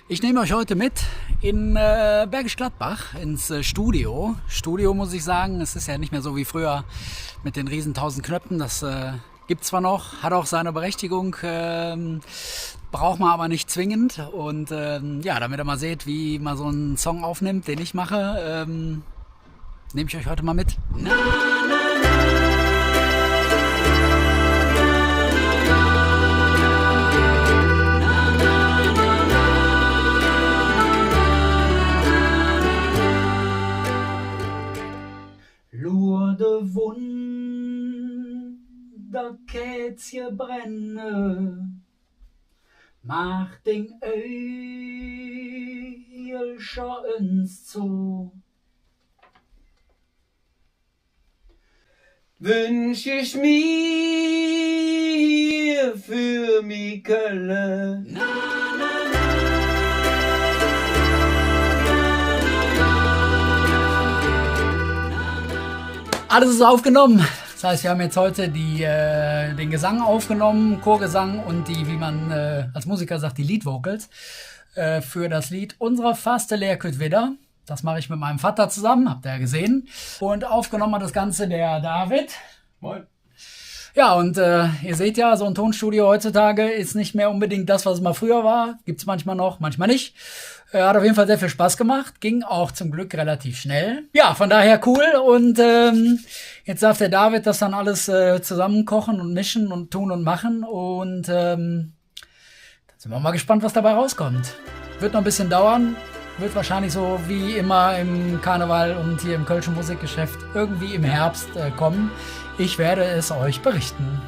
Ich nehme euch heute mit in Bergisch Gladbach ins Studio. Studio muss ich sagen, es ist ja nicht mehr so wie früher mit den riesen 1000 Knöpfen. Das gibt zwar noch, hat auch seine Berechtigung, braucht man aber nicht zwingend. Und ja, damit ihr mal seht, wie man so einen Song aufnimmt, den ich mache, nehme ich euch heute mal mit. Lourde Wund, dat Kätzje brenne, macht den Öl schon ins Zoo. Wünsch ich mir für Mikele. Alles ist aufgenommen. Das heißt, wir haben jetzt heute den Gesang aufgenommen, Chorgesang und die, wie man als Musiker sagt, die Lead-Vocals für das Lied Unsere Faste Leerküt wieder. Das mache ich mit meinem Vater zusammen, habt ihr ja gesehen. Und aufgenommen hat das Ganze der David. Moin. Ja, und ihr seht ja, so ein Tonstudio heutzutage ist nicht mehr unbedingt das, was es mal früher war. Gibt's manchmal noch, manchmal nicht. Hat auf jeden Fall sehr viel Spaß gemacht. Ging auch zum Glück relativ schnell. Ja, von daher cool. Und jetzt darf der David das dann alles zusammenkochen und mischen und tun und machen. Und dann sind wir mal gespannt, was dabei rauskommt. Wird noch ein bisschen dauern. Wird wahrscheinlich so wie immer im Karneval und hier im Kölschen Musikgeschäft irgendwie im Herbst kommen. Ich werde es euch berichten.